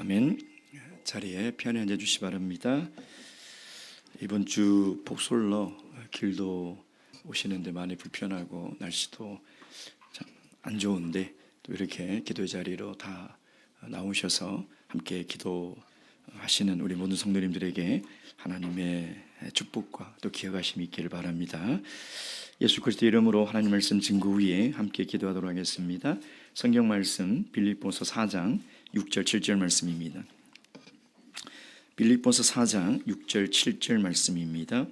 아멘. 자리에 편히 앉아주시 바랍니다. 이번 주 폭설로 길도 오시는데 많이 불편하고 날씨도 참 안 좋은데 또 이렇게 기도의 자리로 다 나오셔서 함께 기도하시는 우리 모든 성도님들에게 하나님의 축복과 또 기억하심이 있기를 바랍니다. 예수 그리스도 이름으로 하나님 말씀 증거 위에 함께 기도하도록 하겠습니다. 성경 말씀 빌립보서 4장 6절 7절 말씀입니다. 빌립보서 4장 6절 7절 말씀입니다.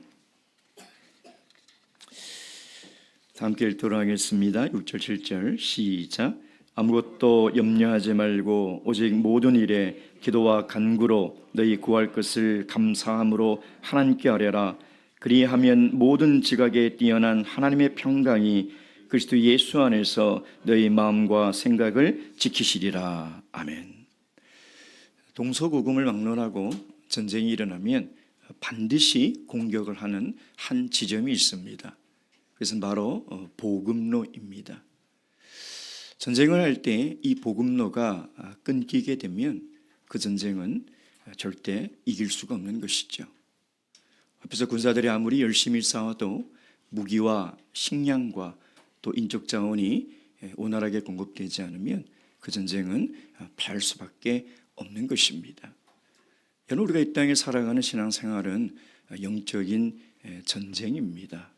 다 함께 읽도록 하겠습니다. 6절 7절 시작. 아무것도 염려하지 말고 오직 모든 일에 기도와 간구로 너희 구할 것을 감사함으로 하나님께 아뢰라. 그리하면 모든 지각에 뛰어난 하나님의 평강이 그리스도 예수 안에서 너희 마음과 생각을 지키시리라. 아멘. 동서고금을 막론하고 전쟁이 일어나면 반드시 공격을 하는 한 지점이 있습니다. 그것은 바로 보급로입니다. 전쟁을 할 때 이 보급로가 끊기게 되면 그 전쟁은 절대 이길 수가 없는 것이죠. 앞에서 군사들이 아무리 열심히 싸워도 무기와 식량과 또 인적 자원이 원활하게 공급되지 않으면 그 전쟁은 패할 수밖에 없는 것입니다. 여러분, 우리가 이 땅에 살아가는 신앙생활은 영적인 전쟁입니다.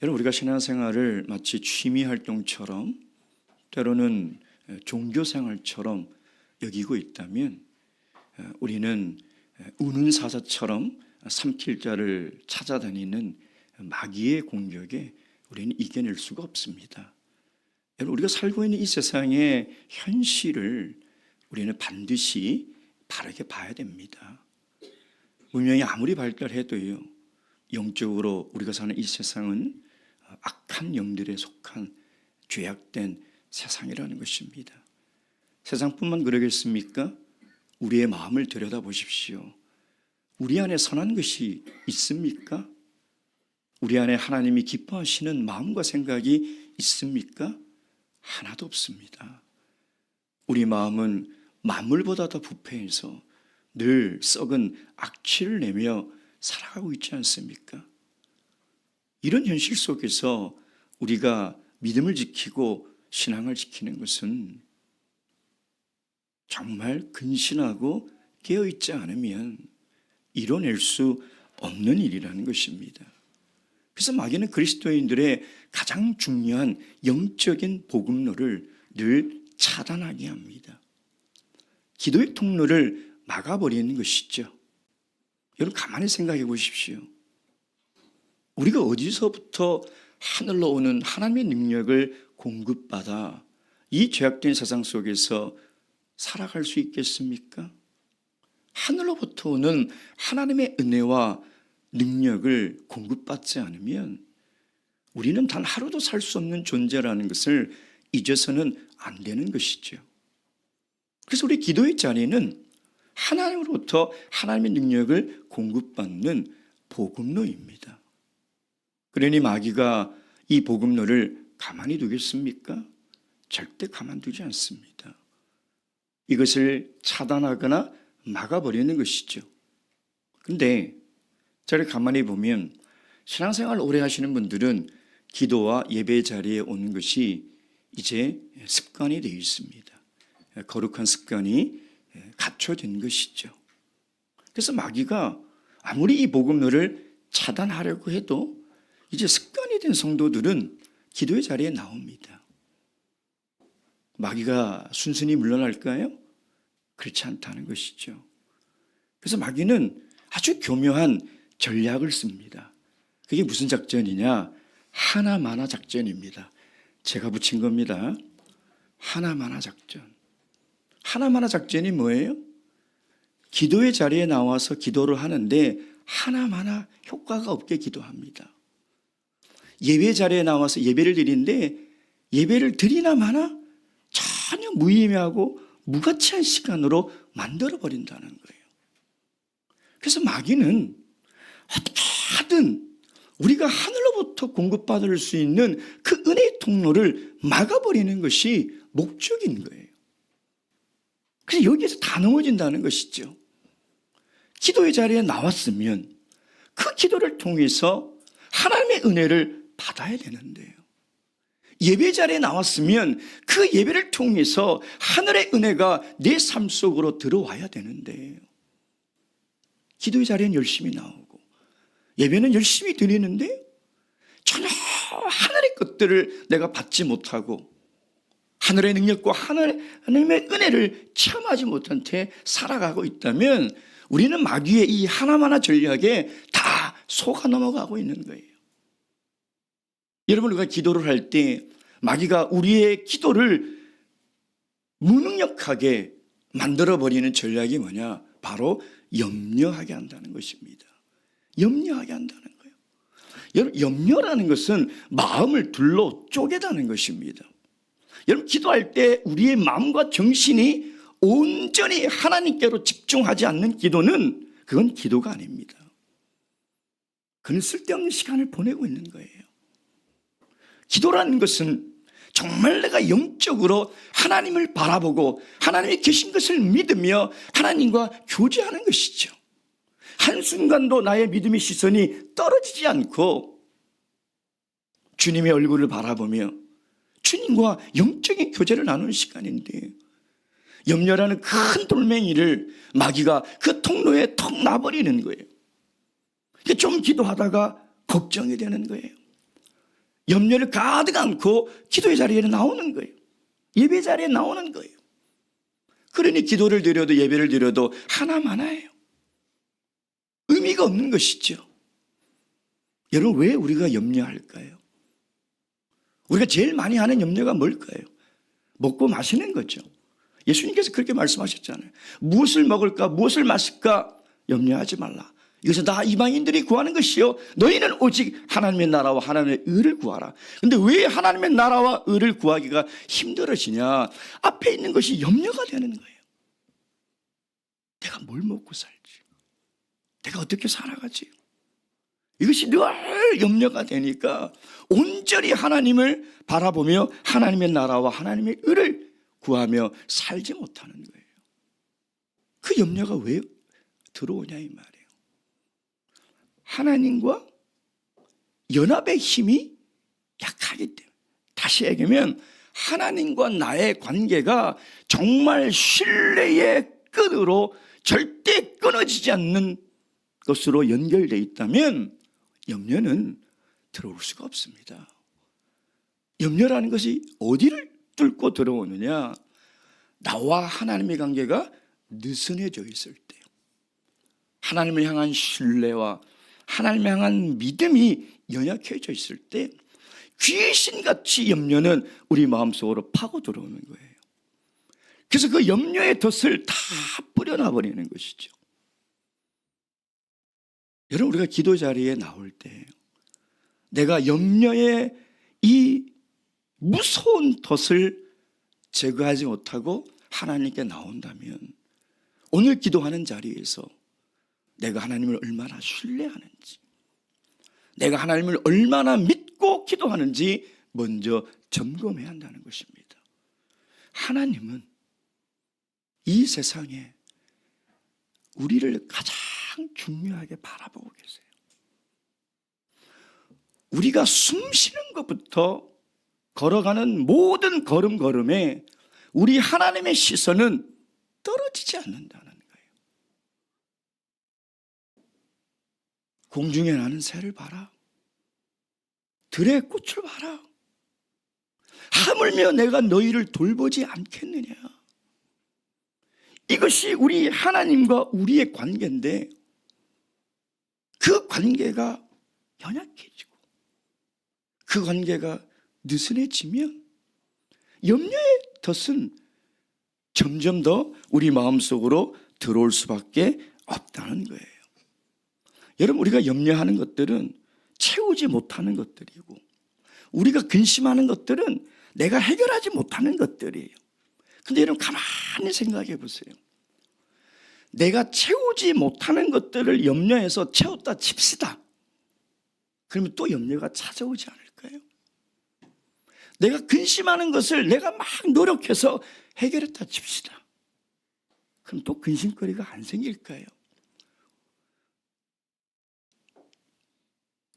여러분, 우리가 신앙생활을 마치 취미활동처럼 때로는 종교생활처럼 여기고 있다면 우리는 우는 사자처럼 삼킬 자를 찾아다니는 마귀의 공격에 우리는 이겨낼 수가 없습니다. 여러분, 우리가 살고 있는 이 세상의 현실을 우리는 반드시 바르게 봐야 됩니다. 문명이 아무리 발달해도요, 영적으로 우리가 사는 이 세상은 악한 영들에 속한 죄악된 세상이라는 것입니다. 세상뿐만 그러겠습니까? 우리의 마음을 들여다보십시오. 우리 안에 선한 것이 있습니까? 우리 안에 하나님이 기뻐하시는 마음과 생각이 있습니까? 하나도 없습니다. 우리 마음은 만물보다 더 부패해서 늘 썩은 악취를 내며 살아가고 있지 않습니까? 이런 현실 속에서 우리가 믿음을 지키고 신앙을 지키는 것은 정말 근신하고 깨어있지 않으면 이뤄낼 수 없는 일이라는 것입니다. 그래서 마귀는 그리스도인들의 가장 중요한 영적인 복음로를 늘 차단하게 합니다. 기도의 통로를 막아버리는 것이죠. 여러분, 가만히 생각해 보십시오. 우리가 어디서부터 하늘로 오는 하나님의 능력을 공급받아 이 죄악된 세상 속에서 살아갈 수 있겠습니까? 하늘로부터 오는 하나님의 은혜와 능력을 공급받지 않으면 우리는 단 하루도 살 수 없는 존재라는 것을 잊어서는 안 되는 것이죠. 그래서 우리 기도의 자리는 하나님으로부터 하나님의 능력을 공급받는 복음로입니다. 그러니 마귀가 이 복음로를 가만히 두겠습니까? 절대 가만두지 않습니다. 이것을 차단하거나 막아버리는 것이죠. 그런데 저를 가만히 보면 신앙생활 오래 하시는 분들은 기도와 예배 자리에 오는 것이 이제 습관이 되어 있습니다. 거룩한 습관이 갖춰진 것이죠. 그래서 마귀가 아무리 이 복음로를 차단하려고 해도 이제 습관이 된 성도들은 기도의 자리에 나옵니다. 마귀가 순순히 물러날까요? 그렇지 않다는 것이죠. 그래서 마귀는 아주 교묘한 전략을 씁니다. 그게 무슨 작전이냐? 하나마나 작전입니다. 제가 붙인 겁니다. 하나마나 작전. 하나마나 작전이 뭐예요? 기도의 자리에 나와서 기도를 하는데 하나마나 효과가 없게 기도합니다. 예배 자리에 나와서 예배를 드리는데 예배를 드리나 마나 전혀 무의미하고 무가치한 시간으로 만들어버린다는 거예요. 그래서 마귀는 어떻게 하든 우리가 하늘로부터 공급받을 수 있는 그 은혜의 통로를 막아버리는 것이 목적인 거예요. 그래서 여기에서 다 넘어진다는 것이죠. 기도의 자리에 나왔으면 그 기도를 통해서 하나님의 은혜를 받아야 되는데요. 예배 자리에 나왔으면 그 예배를 통해서 하늘의 은혜가 내 삶 속으로 들어와야 되는데, 기도의 자리에는 열심히 나오고 예배는 열심히 드리는데 전혀 하늘의 것들을 내가 받지 못하고 하늘의 능력과 하나님의 은혜를 체험하지 못한 채 살아가고 있다면 우리는 마귀의 이 하나하나 전략에 다 속아 넘어가고 있는 거예요. 여러분, 우리가 기도를 할 때 마귀가 우리의 기도를 무능력하게 만들어버리는 전략이 뭐냐? 바로 염려하게 한다는 것입니다. 염려하게 한다는 거예요. 여러분, 염려라는 것은 마음을 둘러 쪼개다는 것입니다. 여러분, 기도할 때 우리의 마음과 정신이 온전히 하나님께로 집중하지 않는 기도는 그건 기도가 아닙니다. 그는 쓸데없는 시간을 보내고 있는 거예요. 기도라는 것은 정말 내가 영적으로 하나님을 바라보고 하나님이 계신 것을 믿으며 하나님과 교제하는 것이죠. 한순간도 나의 믿음의 시선이 떨어지지 않고 주님의 얼굴을 바라보며 주님과 영적인 교제를 나누는 시간인데, 염려라는 큰 돌멩이를 마귀가 그 통로에 턱 놔버리는 거예요. 좀 기도하다가 걱정이 되는 거예요. 염려를 가득 안고 기도의 자리에 나오는 거예요. 예배 자리에 나오는 거예요. 그러니 기도를 드려도 예배를 드려도 하나마나예요. 의미가 없는 것이죠. 여러분, 왜 우리가 염려할까요? 우리가 제일 많이 하는 염려가 뭘까요? 먹고 마시는 거죠. 예수님께서 그렇게 말씀하셨잖아요. 무엇을 먹을까, 무엇을 마실까 염려하지 말라. 이것은 다 이방인들이 구하는 것이요, 너희는 오직 하나님의 나라와 하나님의 의를 구하라. 근데 왜 하나님의 나라와 의를 구하기가 힘들어지냐? 앞에 있는 것이 염려가 되는 거예요. 내가 뭘 먹고 살지? 내가 어떻게 살아가지? 이것이 늘 염려가 되니까 온전히 하나님을 바라보며 하나님의 나라와 하나님의 의를 구하며 살지 못하는 거예요. 그 염려가 왜 들어오냐 이 말이에요. 하나님과 연합의 힘이 약하기 때문에. 다시 얘기하면 하나님과 나의 관계가 정말 신뢰의 끈으로 절대 끊어지지 않는 것으로 연결되어 있다면 염려는 들어올 수가 없습니다. 염려라는 것이 어디를 뚫고 들어오느냐? 나와 하나님의 관계가 느슨해져 있을 때, 하나님을 향한 신뢰와 하나님을 향한 믿음이 연약해져 있을 때 귀신같이 염려는 우리 마음속으로 파고 들어오는 거예요. 그래서 그 염려의 덫을 다 뿌려놔버리는 것이죠. 여러분, 우리가 기도 자리에 나올 때 내가 염려의 이 무서운 덫을 제거하지 못하고 하나님께 나온다면 오늘 기도하는 자리에서 내가 하나님을 얼마나 신뢰하는지, 내가 하나님을 얼마나 믿고 기도하는지 먼저 점검해야 한다는 것입니다. 하나님은 이 세상에 우리를 가장 중요하게 바라보고 계세요. 우리가 숨 쉬는 것부터 걸어가는 모든 걸음걸음에 우리 하나님의 시선은 떨어지지 않는다는 거예요. 공중에 나는 새를 봐라. 들의 꽃을 봐라. 하물며 내가 너희를 돌보지 않겠느냐. 이것이 우리 하나님과 우리의 관계인데, 그 관계가 연약해지고 그 관계가 느슨해지면 염려의 덫은 점점 더 우리 마음속으로 들어올 수밖에 없다는 거예요. 여러분, 우리가 염려하는 것들은 채우지 못하는 것들이고, 우리가 근심하는 것들은 내가 해결하지 못하는 것들이에요. 근데 여러분, 가만히 생각해 보세요. 내가 채우지 못하는 것들을 염려해서 채웠다 칩시다. 그러면 또 염려가 찾아오지 않을까요? 내가 근심하는 것을 내가 막 노력해서 해결했다 칩시다. 그럼 또 근심거리가 안 생길까요?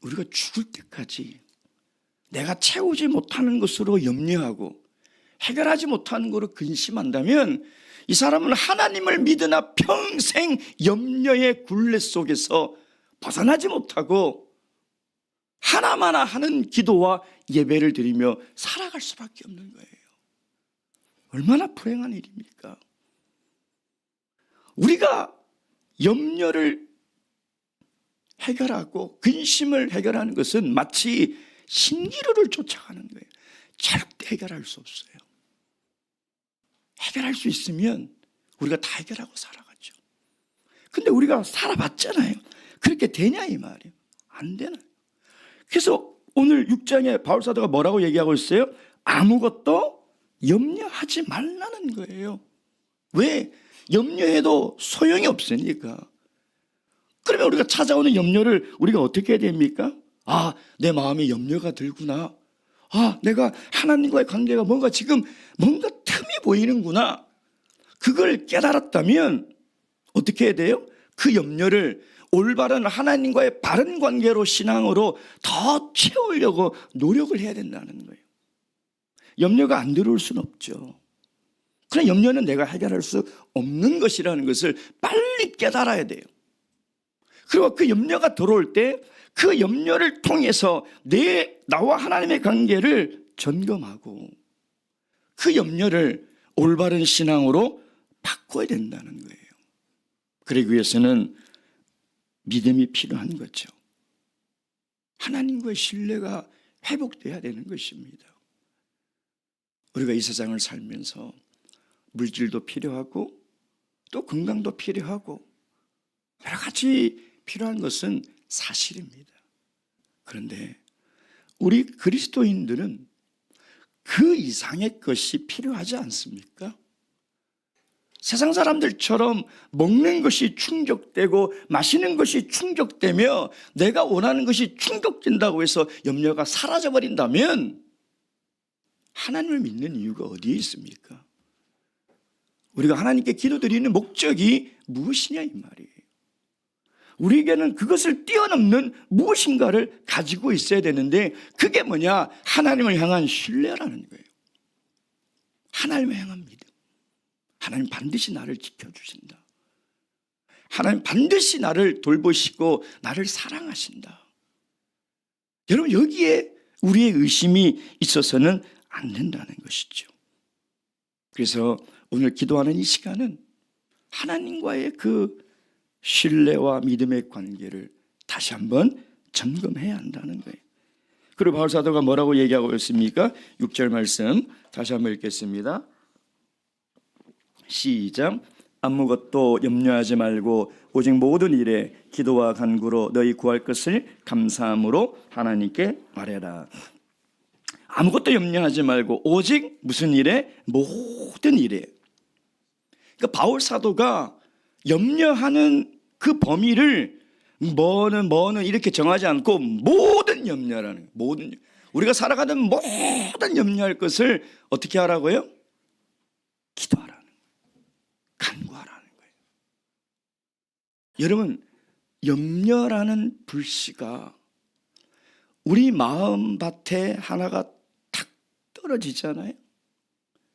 우리가 죽을 때까지 내가 채우지 못하는 것으로 염려하고 해결하지 못하는 것으로 근심한다면 이 사람은 하나님을 믿으나 평생 염려의 굴레 속에서 벗어나지 못하고 하나마나 하는 기도와 예배를 드리며 살아갈 수밖에 없는 거예요. 얼마나 불행한 일입니까? 우리가 염려를 해결하고 근심을 해결하는 것은 마치 신기루를 쫓아가는 거예요. 절대 해결할 수 없어요. 해결할 수 있으면 우리가 다 해결하고 살아가죠. 근데 우리가 살아봤잖아요. 그렇게 되냐 이 말이에요. 안 되나요? 그래서 오늘 6장에 바울사도가 뭐라고 얘기하고 있어요? 아무것도 염려하지 말라는 거예요. 왜? 염려해도 소용이 없으니까. 그러면 우리가 찾아오는 염려를 우리가 어떻게 해야 됩니까? 아, 내 마음에 염려가 들구나. 아, 내가 하나님과의 관계가 뭔가 지금 뭔가 틈이 보이는구나. 그걸 깨달았다면 어떻게 해야 돼요? 그 염려를 올바른 하나님과의 바른 관계로 신앙으로 더 채우려고 노력을 해야 된다는 거예요. 염려가 안 들어올 수는 없죠. 그러나 염려는 내가 해결할 수 없는 것이라는 것을 빨리 깨달아야 돼요. 그리고 그 염려가 들어올 때 그 염려를 통해서 나와 하나님의 관계를 점검하고 그 염려를 올바른 신앙으로 바꿔야 된다는 거예요. 그러기 위해서는 믿음이 필요한 거죠. 하나님과의 신뢰가 회복돼야 되는 것입니다. 우리가 이 세상을 살면서 물질도 필요하고 또 건강도 필요하고 여러 가지 필요한 것은 사실입니다. 그런데 우리 그리스도인들은 그 이상의 것이 필요하지 않습니까? 세상 사람들처럼 먹는 것이 충족되고 마시는 것이 충족되며 내가 원하는 것이 충족된다고 해서 염려가 사라져버린다면 하나님을 믿는 이유가 어디에 있습니까? 우리가 하나님께 기도드리는 목적이 무엇이냐 이 말이에요. 우리에게는 그것을 뛰어넘는 무엇인가를 가지고 있어야 되는데 그게 뭐냐? 하나님을 향한 신뢰라는 거예요. 하나님을 향한 믿음. 하나님 반드시 나를 지켜주신다. 하나님 반드시 나를 돌보시고 나를 사랑하신다. 여러분 여기에 우리의 의심이 있어서는 안 된다는 것이죠. 그래서 오늘 기도하는 이 시간은 하나님과의 그 신뢰와 믿음의 관계를 다시 한번 점검해야 한다는 거예요. 그리고 바울사도가 뭐라고 얘기하고 있습니까? 6절 말씀 다시 한번 읽겠습니다. 시작. 아무것도 염려하지 말고 오직 모든 일에 기도와 간구로 너희 구할 것을 감사함으로 하나님께 말해라. 아무것도 염려하지 말고 오직 무슨 일에? 모든 일에. 그러니까 바울 사도가 염려하는 그 범위를 뭐는 이렇게 정하지 않고 모든 염려라는 거예요. 모든 우리가 살아가는 모든 염려할 것을 어떻게 하라고요? 기도하라는 거예요. 간구하라는 거예요. 여러분 염려라는 불씨가 우리 마음밭에 하나가 탁 떨어지잖아요.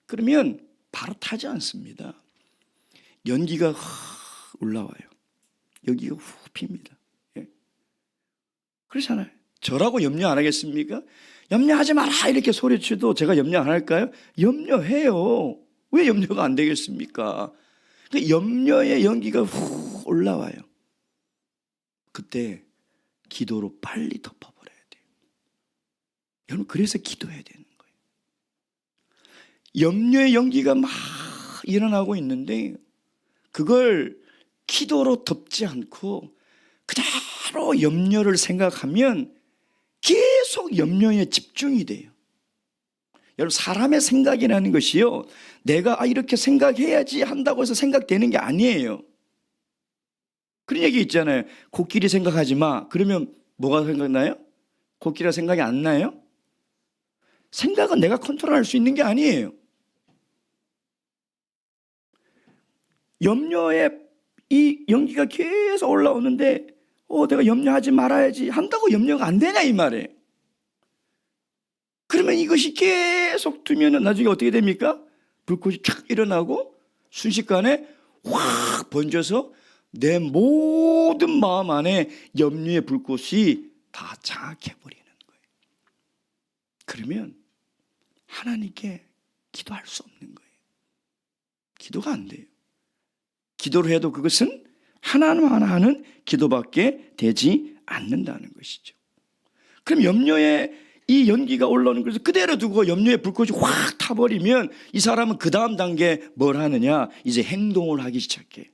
그러면 바로 타지 않습니다. 연기가 올라와요. 여기가 훅 핍니다. 예. 그렇잖아요. 저라고 염려 안 하겠습니까? 염려하지 마라 이렇게 소리쳐도 제가 염려 안 할까요? 염려해요. 왜 염려가 안 되겠습니까? 그러니까 염려의 연기가 훅 올라와요. 그때 기도로 빨리 덮어버려야 돼요. 여러분 그래서 기도해야 되는 거예요. 염려의 연기가 막 일어나고 있는데 그걸 기도로 덮지 않고 그대로 염려를 생각하면 계속 염려에 집중이 돼요. 여러분 사람의 생각이라는 것이요 내가 이렇게 생각해야지 한다고 해서 생각되는 게 아니에요. 그런 얘기 있잖아요. 코끼리 생각하지 마. 그러면 뭐가 생각나요? 코끼리가 생각이 안 나요? 생각은 내가 컨트롤할 수 있는 게 아니에요. 염려에 이 연기가 계속 올라오는데 내가 염려하지 말아야지 한다고 염려가 안 되냐 이 말이에요. 그러면 이것이 계속 두면 나중에 어떻게 됩니까? 불꽃이 촥 일어나고 순식간에 확 번져서 내 모든 마음 안에 염려의 불꽃이 다 장악해버리는 거예요. 그러면 하나님께 기도할 수 없는 거예요. 기도가 안 돼요. 기도를 해도 그것은 하나님만 하는 기도밖에 되지 않는다는 것이죠. 그럼 염려의 이 연기가 올라오는 것을 그대로 두고 염려의 불꽃이 확 타버리면 이 사람은 그 다음 단계 뭘 하느냐? 이제 행동을 하기 시작해요.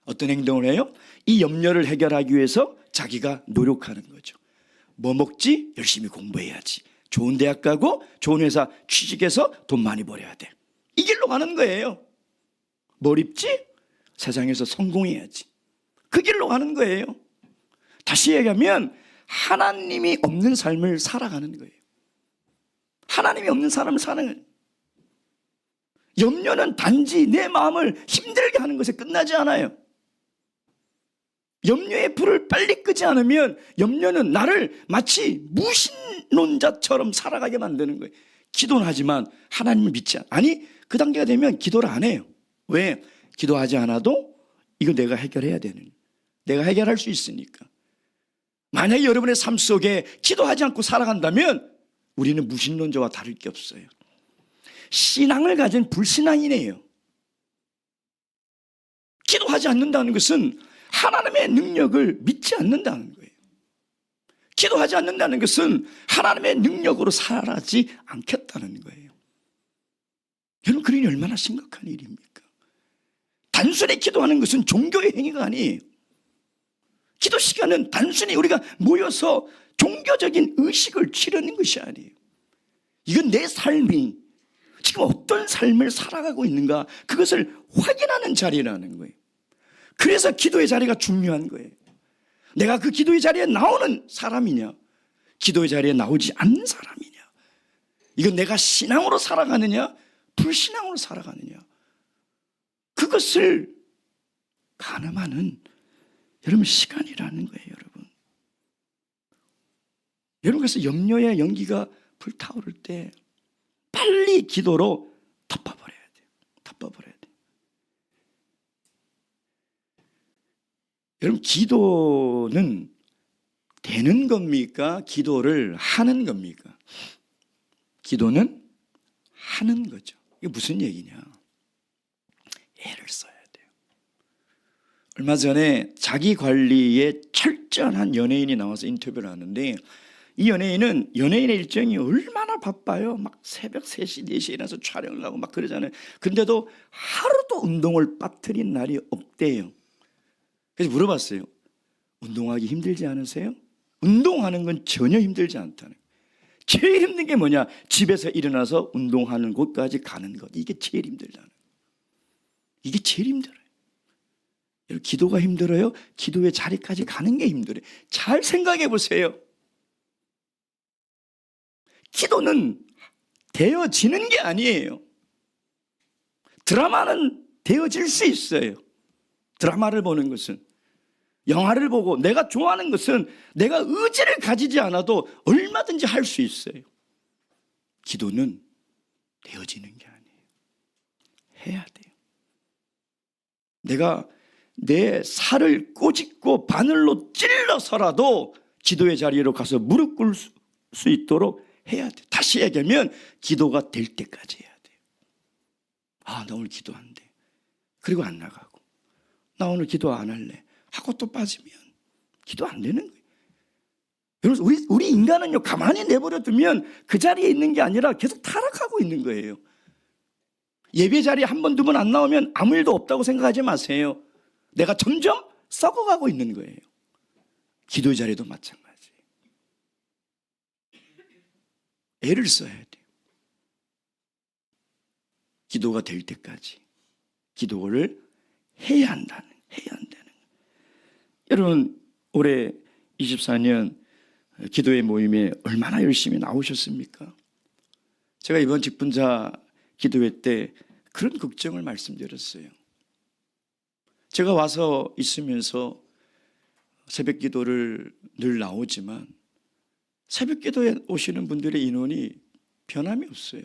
어떤 행동을 해요? 이 염려를 해결하기 위해서 자기가 노력하는 거죠. 뭐 먹지? 열심히 공부해야지. 좋은 대학 가고 좋은 회사 취직해서 돈 많이 벌어야 돼. 이 길로 가는 거예요. 뭘 입지? 세상에서 성공해야지. 그 길로 가는 거예요. 다시 얘기하면 하나님이 없는 삶을 살아가는 거예요. 하나님이 없는 사람을 사는 거예요. 염려는 단지 내 마음을 힘들게 하는 것에 끝나지 않아요. 염려의 불을 빨리 끄지 않으면 염려는 나를 마치 무신론자처럼 살아가게 만드는 거예요. 기도는 하지만 하나님을 믿지 않아. 아니 그 단계가 되면 기도를 안 해요. 왜? 기도하지 않아도 이거 내가 해결해야 되는, 내가 해결할 수 있으니까. 만약에 여러분의 삶 속에 기도하지 않고 살아간다면 우리는 무신론자와 다를 게 없어요. 신앙을 가진 불신앙이네요. 기도하지 않는다는 것은 하나님의 능력을 믿지 않는다는 거예요. 기도하지 않는다는 것은 하나님의 능력으로 살아가지 않겠다는 거예요. 여러분, 그러니 얼마나 심각한 일입니까? 단순히 기도하는 것은 종교의 행위가 아니에요. 기도 시간은 단순히 우리가 모여서 종교적인 의식을 치르는 것이 아니에요. 이건 내 삶이 지금 어떤 삶을 살아가고 있는가, 그것을 확인하는 자리라는 거예요. 그래서 기도의 자리가 중요한 거예요. 내가 그 기도의 자리에 나오는 사람이냐, 기도의 자리에 나오지 않는 사람이냐, 이건 내가 신앙으로 살아가느냐 불신앙으로 살아가느냐, 그것을 가늠하는 여러분 시간이라는 거예요. 여러분 그래서 염려의 연기가 불타오를 때 빨리 기도로 덮어버려야 돼요. 덮어버려야 돼요. 여러분, 기도는 되는 겁니까? 기도를 하는 겁니까? 기도는 하는 거죠. 이게 무슨 얘기냐? 애를 써야 돼요. 얼마 전에 자기 관리에 철저한 연예인이 나와서 인터뷰를 하는데, 이 연예인은 연예인의 일정이 얼마나 바빠요. 막 새벽 3시, 4시에 일어나서 촬영을 하고 막 그러잖아요. 근데도 하루도 운동을 빠뜨린 날이 없대요. 그래서 물어봤어요. 운동하기 힘들지 않으세요? 운동하는 건 전혀 힘들지 않다는 거예요. 제일 힘든 게 뭐냐? 집에서 일어나서 운동하는 곳까지 가는 것. 이게 제일 힘들다는 거예요. 이게 제일 힘들어요. 여러분, 기도가 힘들어요? 기도의 자리까지 가는 게 힘들어요. 잘 생각해 보세요. 기도는 되어지는 게 아니에요. 드라마는 되어질 수 있어요. 드라마를 보는 것은, 영화를 보고 내가 좋아하는 것은 내가 의지를 가지지 않아도 얼마든지 할 수 있어요. 기도는 되어지는 게 아니에요. 해야 돼요. 내가 내 살을 꼬집고 바늘로 찔러서라도 기도의 자리로 가서 무릎 꿇을 수 있도록 해야 돼. 다시 얘기하면 기도가 될 때까지 해야 돼요. 아, 나 오늘 기도 안 돼. 그리고 안 나가고, 나 오늘 기도 안 할래 하고 또 빠지면 기도 안 되는 거예요. 여러분, 우리 인간은요, 가만히 내버려 두면 그 자리에 있는 게 아니라 계속 타락하고 있는 거예요. 예배 자리에 한 번, 두 번 안 나오면 아무 일도 없다고 생각하지 마세요. 내가 점점 썩어가고 있는 거예요. 기도의 자리도 마찬가지예요. 애를 써야 돼요. 기도가 될 때까지 기도를 해야 한다는 거예요. 여러분, 올해 24년 기도의 모임에 얼마나 열심히 나오셨습니까? 제가 이번 직분자 기도회 때 그런 걱정을 말씀드렸어요. 제가 와서 있으면서 새벽 기도를 늘 나오지만 새벽 기도에 오시는 분들의 인원이 변함이 없어요.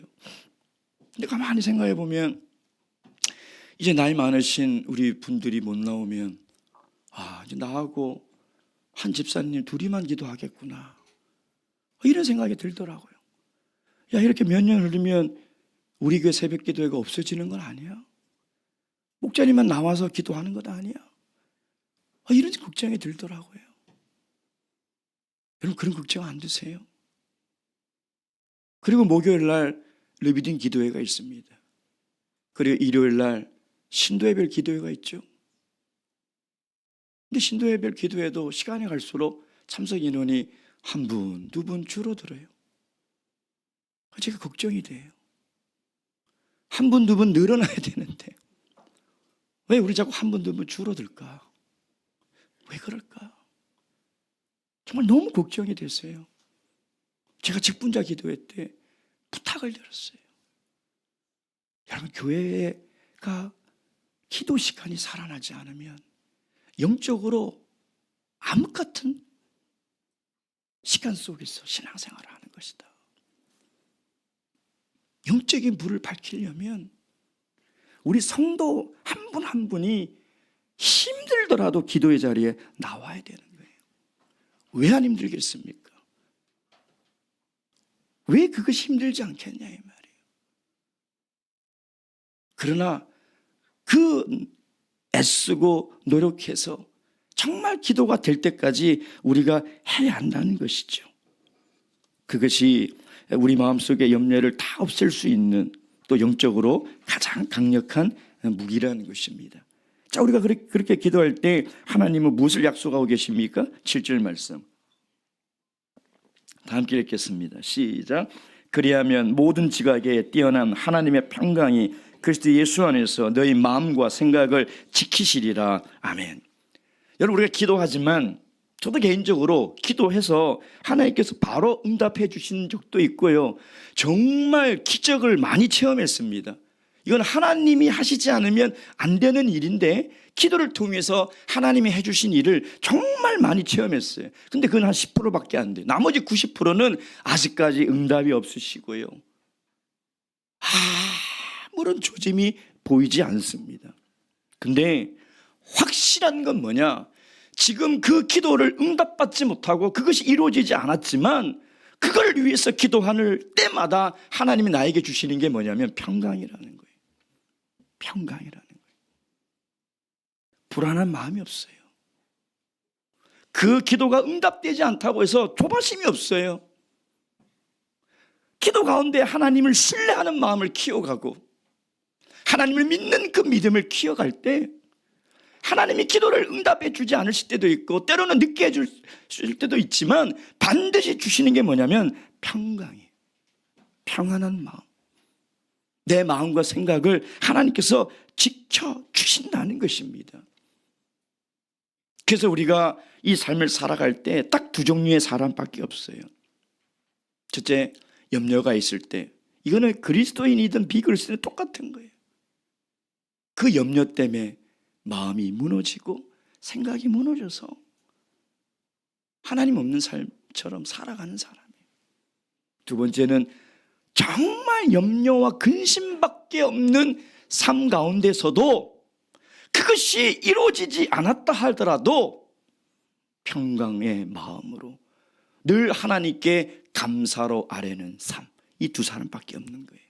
근데 가만히 생각해 보면 이제 나이 많으신 우리 분들이 못 나오면 이제 나하고 한 집사님 둘이만 기도하겠구나, 이런 생각이 들더라고요. 이렇게 몇 년 흐르면 우리 교회 새벽 기도회가 없어지는 건 아니야? 목자님만 나와서 기도하는 것 아니야? 이런 걱정이 들더라고요. 여러분, 그런 걱정 안 드세요? 그리고 목요일 날 르비딘 기도회가 있습니다. 그리고 일요일 날 신도예별 기도회가 있죠. 근데 신도예별 기도회도 시간이 갈수록 참석 인원이 한 분, 두 분 줄어들어요. 제가 걱정이 돼요. 한 분, 두 분 늘어나야 되는데 왜 우리 자꾸 한 분, 두 분 줄어들까? 왜 그럴까? 정말 너무 걱정이 됐어요. 제가 직분자 기도회 때 부탁을 드렸어요. 여러분, 교회가 기도 시간이 살아나지 않으면 영적으로 암흑 같은 시간 속에서 신앙생활을 하는 것이다. 영적인 불을 밝히려면 우리 성도 한 분 한 분이 힘들더라도 기도의 자리에 나와야 되는 거예요. 왜 안 힘들겠습니까? 왜 그것이 힘들지 않겠냐 이 말이에요. 그러나 그 애쓰고 노력해서 정말 기도가 될 때까지 우리가 해야 한다는 것이죠. 그것이 우리 마음속의 염려를 다 없앨 수 있는, 또 영적으로 가장 강력한 무기라는 것입니다. 자, 우리가 그렇게 기도할 때 하나님은 무엇을 약속하고 계십니까? 7절 말씀 다 함께 읽겠습니다. 시작. 그리하면 모든 지각에 뛰어난 하나님의 평강이 그리스도 예수 안에서 너희 마음과 생각을 지키시리라. 아멘. 여러분, 우리가 기도하지만 저도 개인적으로 기도해서 하나님께서 바로 응답해 주신 적도 있고요, 정말 기적을 많이 체험했습니다. 이건 하나님이 하시지 않으면 안 되는 일인데 기도를 통해서 하나님이 해주신 일을 정말 많이 체험했어요. 근데 그건 한 10%밖에 안 돼요. 나머지 90%는 아직까지 응답이 없으시고요, 아무런 조짐이 보이지 않습니다. 근데 확실한 건 뭐냐? 지금 그 기도를 응답받지 못하고 그것이 이루어지지 않았지만 그걸 위해서 기도하는 때마다 하나님이 나에게 주시는 게 뭐냐면 평강이라는 거예요. 평강이라는 거예요. 불안한 마음이 없어요. 그 기도가 응답되지 않다고 해서 조바심이 없어요. 기도 가운데 하나님을 신뢰하는 마음을 키워가고 하나님을 믿는 그 믿음을 키워갈 때 하나님이 기도를 응답해 주지 않으실 때도 있고 때로는 늦게 해 주실 때도 있지만 반드시 주시는 게 뭐냐면 평강이에요. 평안한 마음. 내 마음과 생각을 하나님께서 지켜주신다는 것입니다. 그래서 우리가 이 삶을 살아갈 때 딱 두 종류의 사람밖에 없어요. 첫째, 염려가 있을 때, 이거는 그리스도인이든 비그리스도인이든 똑같은 거예요. 그 염려 때문에 마음이 무너지고 생각이 무너져서 하나님 없는 삶처럼 살아가는 사람이에요. 두 번째는 정말 염려와 근심밖에 없는 삶 가운데서도 그것이 이루어지지 않았다 하더라도 평강의 마음으로 늘 하나님께 감사로 아뢰는 삶, 이 두 사람밖에 없는 거예요.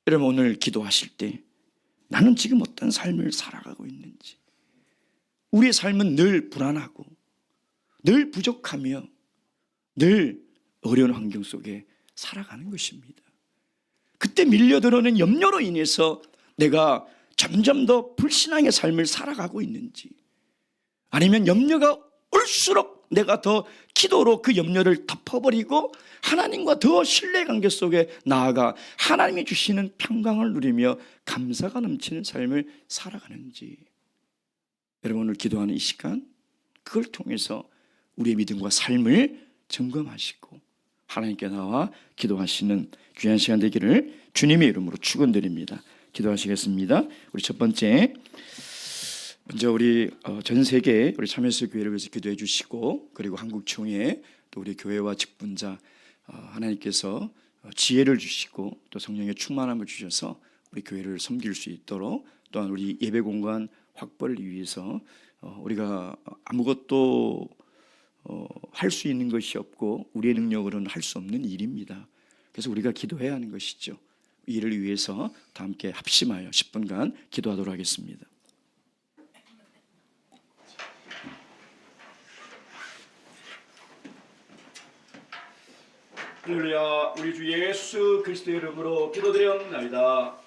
여러분, 오늘 기도하실 때 나는 지금 어떤 삶을 살아가고 있는지, 우리의 삶은 늘 불안하고 늘 부족하며 늘 어려운 환경 속에 살아가는 것입니다. 그때 밀려들어오는 염려로 인해서 내가 점점 더 불신앙의 삶을 살아가고 있는지, 아니면 염려가 올수록 내가 더 기도로 그 염려를 덮어버리고 하나님과 더 신뢰관계 속에 나아가 하나님이 주시는 평강을 누리며 감사가 넘치는 삶을 살아가는지, 여러분 오늘 기도하는 이 시간, 그걸 통해서 우리의 믿음과 삶을 점검하시고 하나님께 나와 기도하시는 귀한 시간 되기를 주님의 이름으로 축원드립니다. 기도하시겠습니다. 우리 첫 번째, 먼저 우리 전 세계 우리 참여스 교회를 위해서 기도해 주시고, 그리고 한국 총회 또 우리 교회와 직분자 하나님께서 지혜를 주시고 또 성령의 충만함을 주셔서 우리 교회를 섬길 수 있도록, 또한 우리 예배 공간 확보를 위해서 우리가 아무것도 할 수 있는 것이 없고 우리의 능력으로는 할 수 없는 일입니다. 그래서 우리가 기도해야 하는 것이죠. 이 일을 위해서 다 함께 합심하여 10분간 기도하도록 하겠습니다. 할렐루야. 우리 주 예수 그리스도의 이름으로 기도드렸나이다.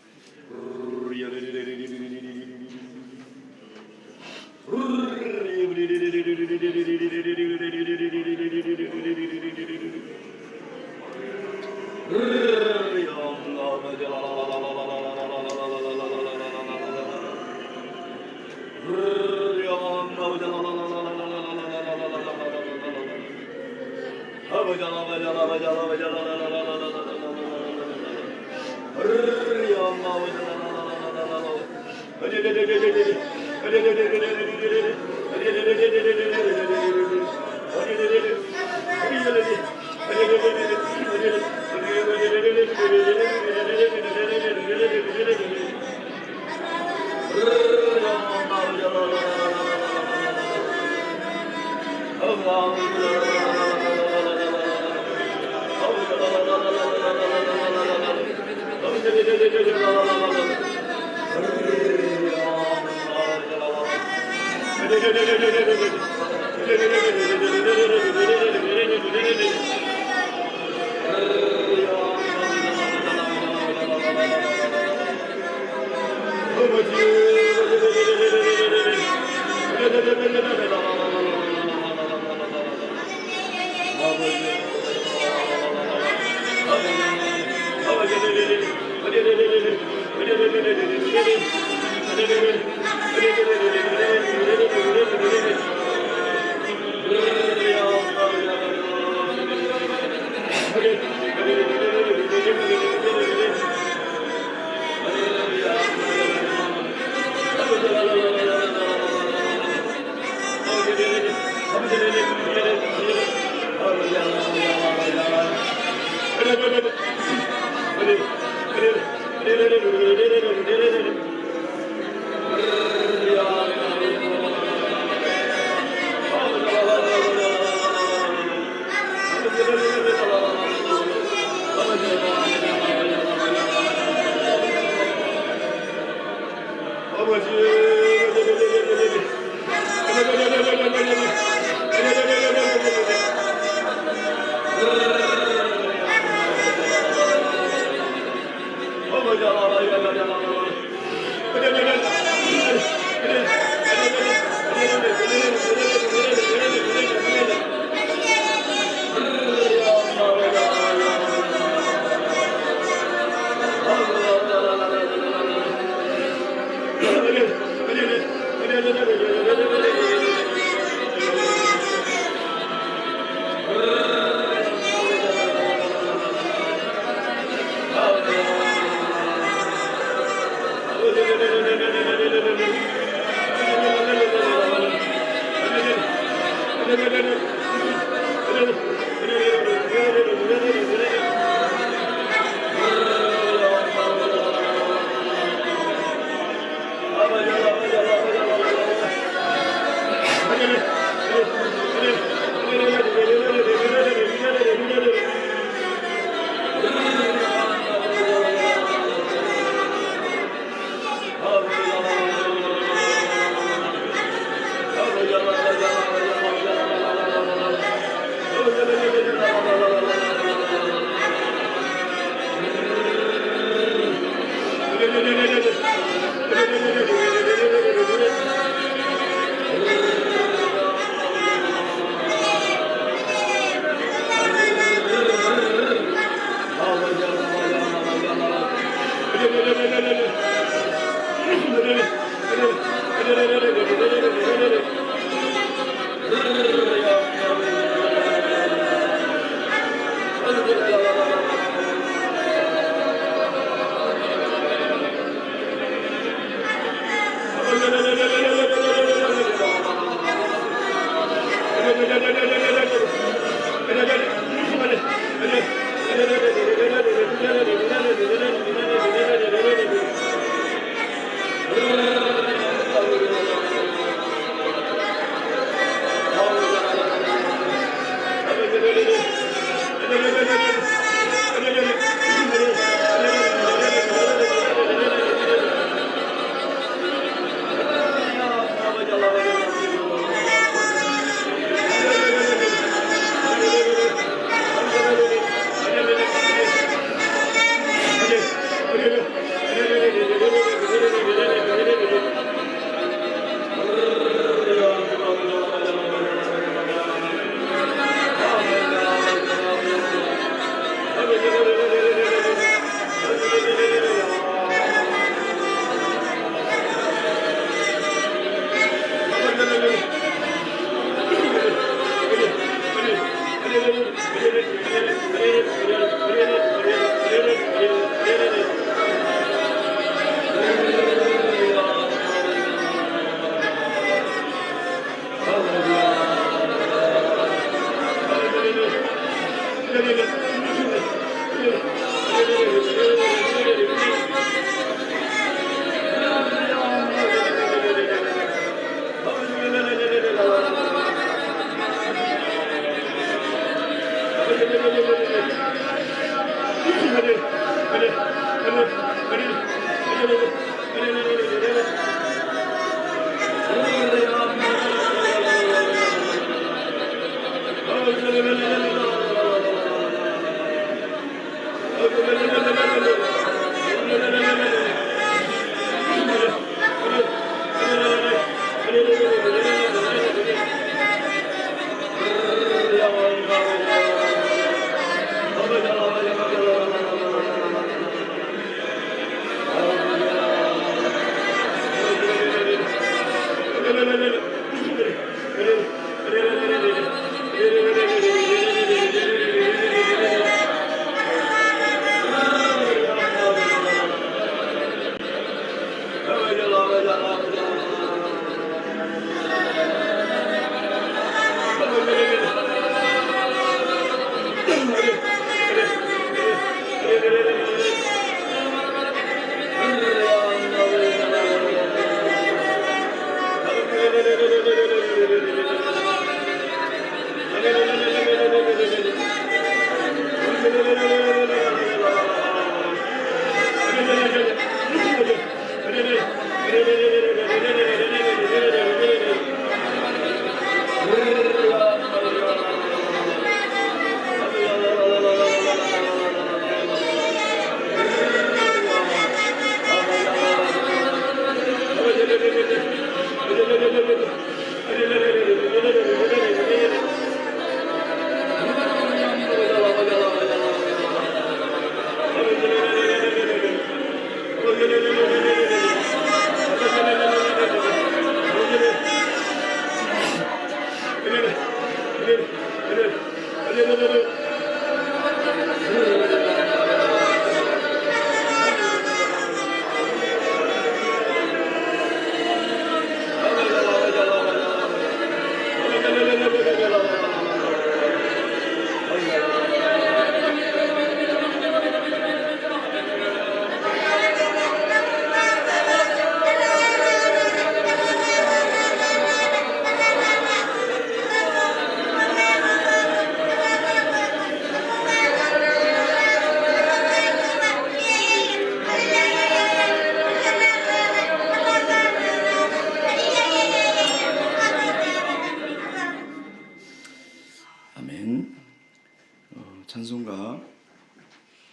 찬송가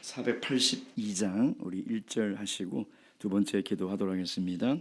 482장 우리 1절 하시고 두 번째 기도하도록 하겠습니다.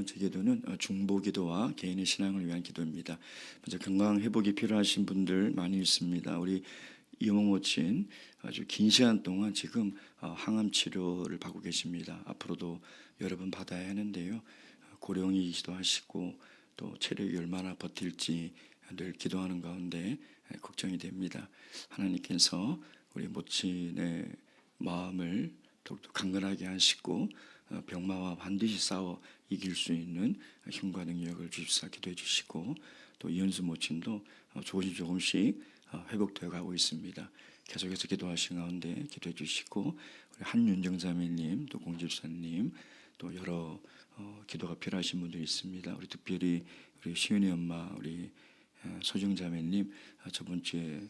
번째 기도는 중보 기도와 개인의 신앙을 위한 기도입니다. 먼저 건강 회복이 필요하신 분들 많이 있습니다. 우리 이모모친 아주 긴 시간 동안 지금 항암 치료를 받고 계십니다. 앞으로도 여러 번 받아야 하는데요. 고령이기도 하시고 또 체력이 얼마나 버틸지 늘 기도하는 가운데 걱정이 됩니다. 하나님께서 우리 모친의 마음을 더욱더 강건하게 하시고 병마와 반드시 싸워 이길 수 있는 힘과 능력을 주십사 기도해 주시고, 또 이현수 모친도 조금씩 회복되어 가고 있습니다. 계속해서 기도하신 가운데 기도해 주시고, 우리 한윤정 자매님, 또 공집사님, 또 여러 기도가 필요하신 분들이 있습니다. 우리 특별히 우리 시은이 엄마, 우리 소정 자매님 저번 주에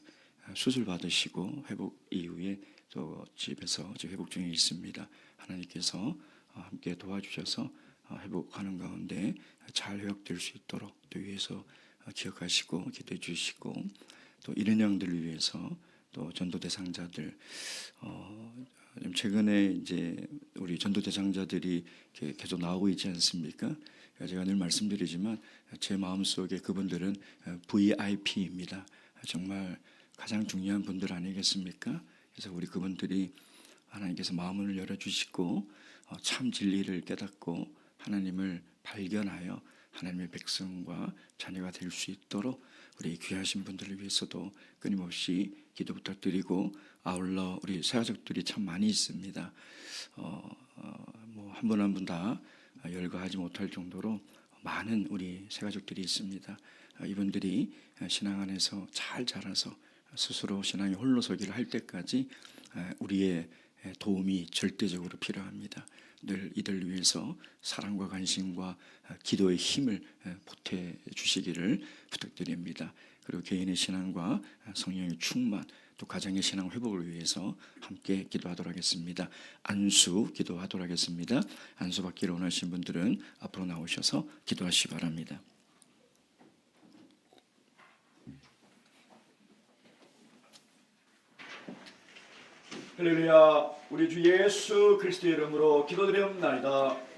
수술 받으시고 회복 이후에 또 집에서 회복 중에 있습니다. 하나님께서 함께 도와주셔서 회복하는 가운데 잘 회복될 수 있도록 또 위해서 기억하시고 기도해 주시고, 또 이런 양들을 위해서 또 전도 대상자들, 최근에 이제 우리 전도 대상자들이 계속 나오고 있지 않습니까? 제가 늘 말씀드리지만 제 마음속에 그분들은 VIP입니다. 정말 가장 중요한 분들 아니겠습니까? 그래서 우리 그분들이 하나님께서 마음을 열어주시고 참 진리를 깨닫고 하나님을 발견하여 하나님의 백성과 자녀가 될 수 있도록 우리 귀하신 분들을 위해서도 끊임없이 기도 부탁드리고, 아울러 우리 새가족들이 참 많이 있습니다. 한 분 한 분 다 열거하지 못할 정도로 많은 우리 새가족들이 있습니다. 이분들이 신앙 안에서 잘 자라서 스스로 신앙의 홀로서기를 할 때까지 우리의 도움이 절대적으로 필요합니다. 늘 이들 위해서 사랑과 관심과 기도의 힘을 보태 주시기를 부탁드립니다. 그리고 개인의 신앙과 성령의 충만, 또 가정의 신앙 회복을 위해서 함께 기도하도록 하겠습니다. 안수 기도하도록 하겠습니다. 안수 받기를 원하시는 분들은 앞으로 나오셔서 기도하시기 바랍니다. 할렐루야. 우리 주 예수 그리스도의 이름으로 기도드리옵나이다.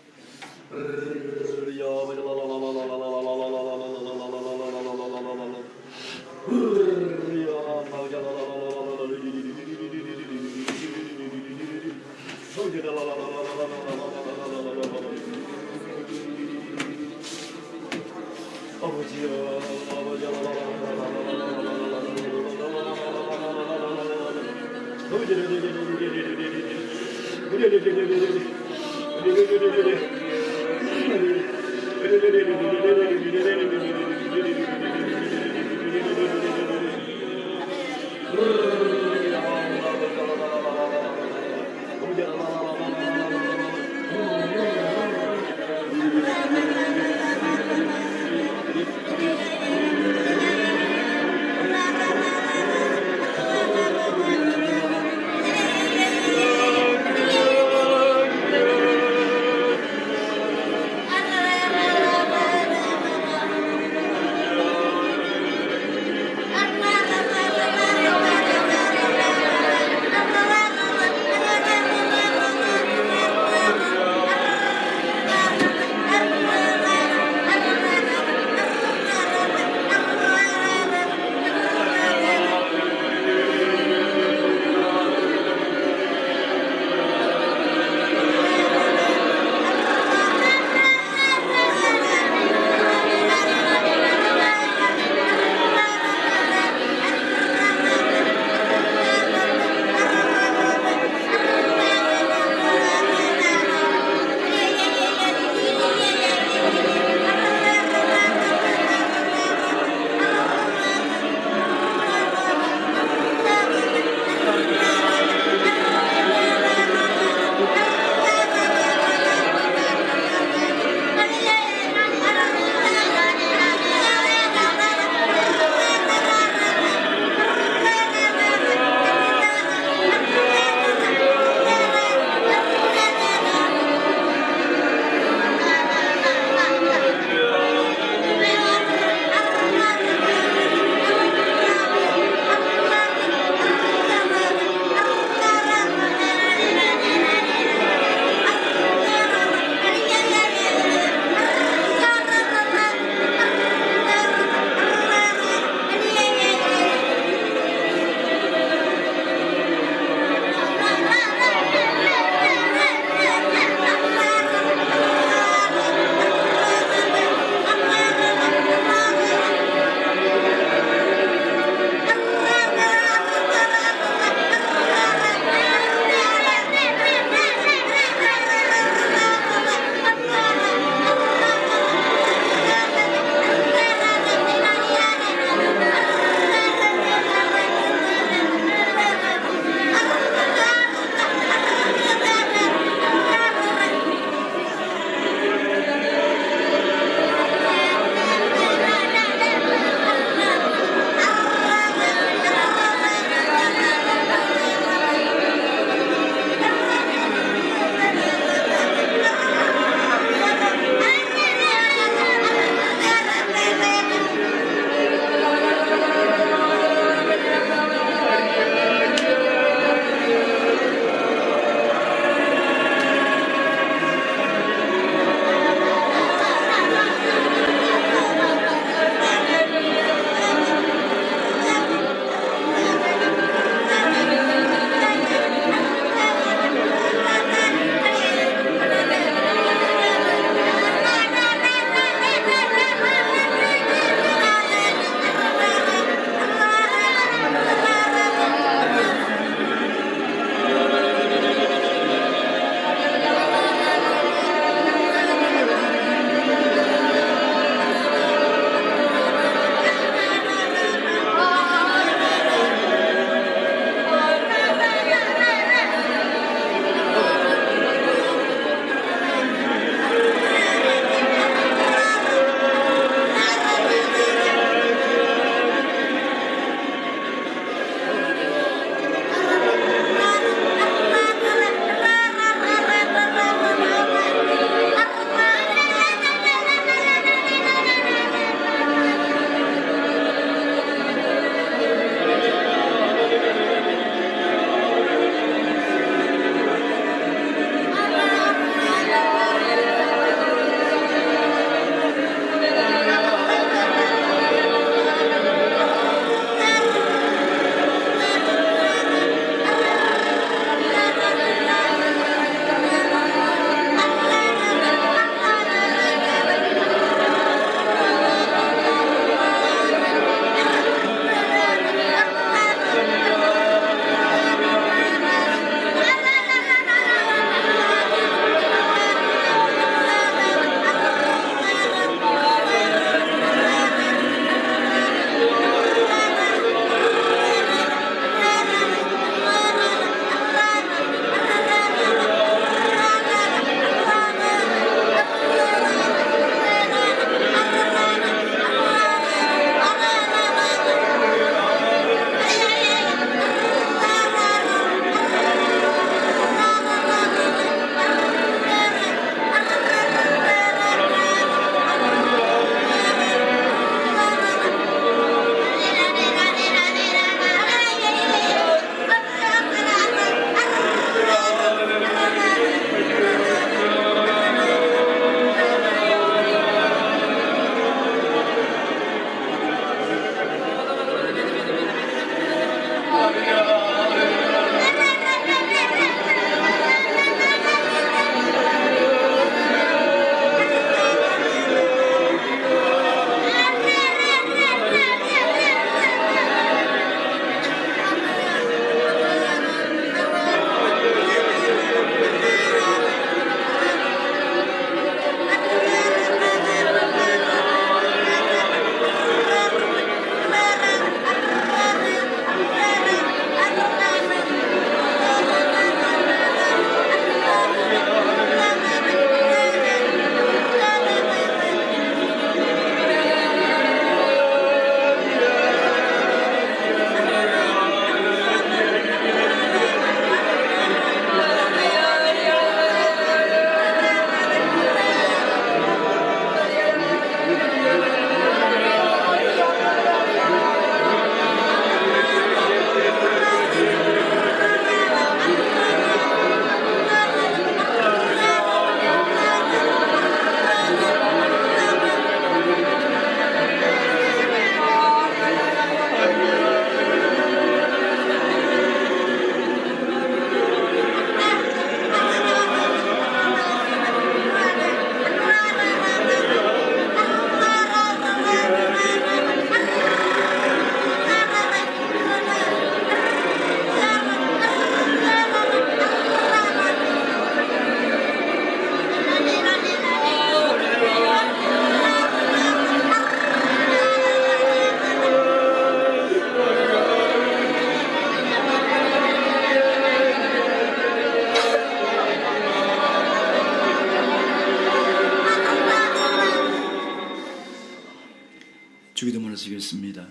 주기도문을 하시겠습니다.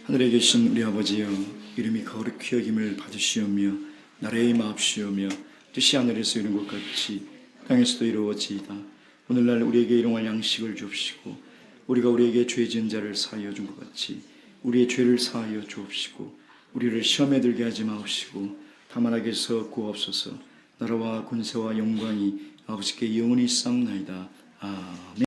하늘에 계신 우리 아버지여, 이름이 거룩히 여김을 받으시오며 나라의 마옵시오며 뜻이 하늘에서 이룬 것 같이 땅에서도 이루어지이다. 오늘날 우리에게 일용할 양식을 주옵시고 우리가 우리에게 죄 지은 자를 사하여 준 것 같이 우리의 죄를 사하여 주옵시고 우리를 시험에 들게 하지 마옵시고 다만 악에서 구하옵소서. 나라와 권세와 영광이 아버지께 영원히 있사옵나이다. 아멘.